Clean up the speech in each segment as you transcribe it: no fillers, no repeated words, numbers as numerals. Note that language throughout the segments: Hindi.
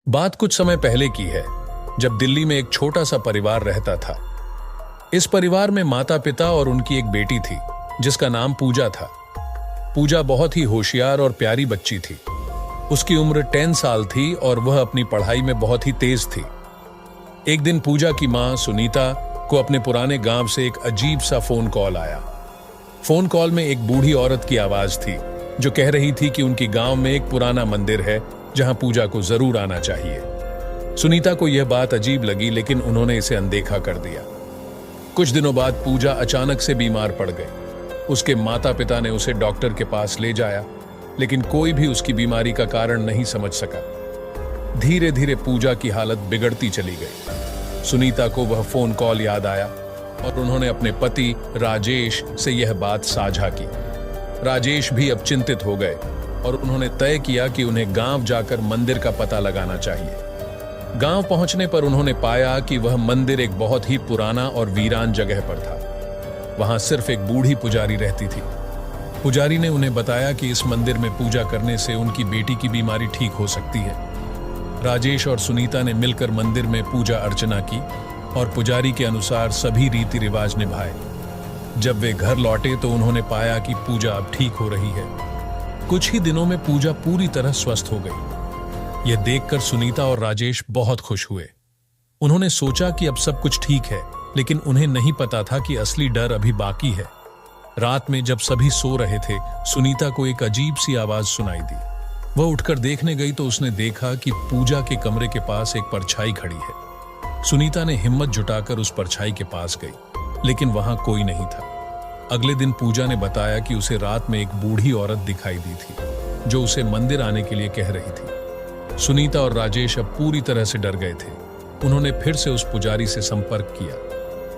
बात कुछ समय पहले की है, जब दिल्ली में एक छोटा सा परिवार रहता था। इस परिवार में माता पिता और उनकी एक बेटी थी, जिसका नाम पूजा था। पूजा बहुत ही होशियार और प्यारी बच्ची थी। उसकी उम्र 10 साल थी और वह अपनी पढ़ाई में बहुत ही तेज थी। एक दिन पूजा की मां सुनीता को अपने पुराने गांव से एक अजीब सा फोन कॉल आया। फोन कॉल में एक बूढ़ी औरत की आवाज थी, जो कह रही थी कि उनके गांव में एक पुराना मंदिर है जहां पूजा को जरूर आना चाहिए। सुनीता को यह बात अजीब लगी, लेकिन उन्होंने इसे अनदेखा कर दिया। कुछ दिनों बाद पूजा अचानक से बीमार पड़ गई। उसके माता पिता ने उसे डॉक्टर के पास ले जाया, लेकिन कोई भी उसकी बीमारी का कारण नहीं समझ सका। धीरे धीरे पूजा की हालत बिगड़ती चली गई। सुनीता को वह फोन कॉल याद आया और उन्होंने अपने पति राजेश से यह बात साझा की। राजेश भी अब चिंतित हो गए और उन्होंने तय किया कि उन्हें गांव जाकर मंदिर का पता लगाना चाहिए। गांव पहुंचने पर उन्होंने पाया कि वह मंदिर एक बहुत ही पुराना और वीरान जगह पर था। वहां सिर्फ एक बूढ़ी पुजारी रहती थी। पुजारी ने उन्हें बताया कि इस मंदिर में पूजा करने से उनकी बेटी की बीमारी ठीक हो सकती है। राजेश और सुनीता ने मिलकर मंदिर में पूजा अर्चना की और पुजारी के अनुसार सभी रीति रिवाज निभाए। जब वे घर लौटे तो उन्होंने पाया कि पूजा अब ठीक हो रही है। कुछ ही दिनों में पूजा पूरी तरह स्वस्थ हो गई। यह देखकर सुनीता और राजेश बहुत खुश हुए। उन्होंने सोचा कि अब सब कुछ ठीक है, लेकिन उन्हें नहीं पता था कि असली डर अभी बाकी है। रात में जब सभी सो रहे थे, सुनीता को एक अजीब सी आवाज सुनाई दी। वह उठकर देखने गई तो उसने देखा कि पूजा के कमरे के पास एक परछाई खड़ी है। सुनीता ने हिम्मत जुटाकर उस परछाई के पास गई, लेकिन वहां कोई नहीं था। अगले दिन पूजा ने बताया कि उसे रात में एक बूढ़ी औरत दिखाई दी थी, जो उसे मंदिर आने के लिए कह रही थी। सुनीता और राजेश अब पूरी तरह से डर गए थे। उन्होंने फिर से उस पुजारी से संपर्क किया।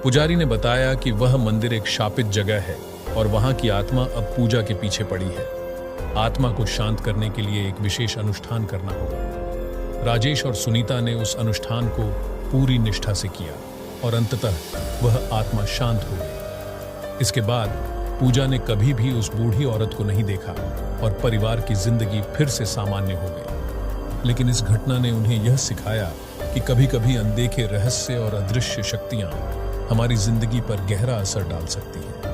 पुजारी ने बताया कि वह मंदिर एक शापित जगह है और वहां की आत्मा अब पूजा के पीछे पड़ी है। आत्मा को शांत करने के लिए एक विशेष अनुष्ठान करना होगा। राजेश और सुनीता ने उस अनुष्ठान को पूरी निष्ठा से किया और अंततः वह आत्मा शांत हो गई। इसके बाद पूजा ने कभी भी उस बूढ़ी औरत को नहीं देखा और परिवार की जिंदगी फिर से सामान्य हो गई। लेकिन इस घटना ने उन्हें यह सिखाया कि कभी-कभी अनदेखे रहस्य और अदृश्य शक्तियां हमारी जिंदगी पर गहरा असर डाल सकती हैं।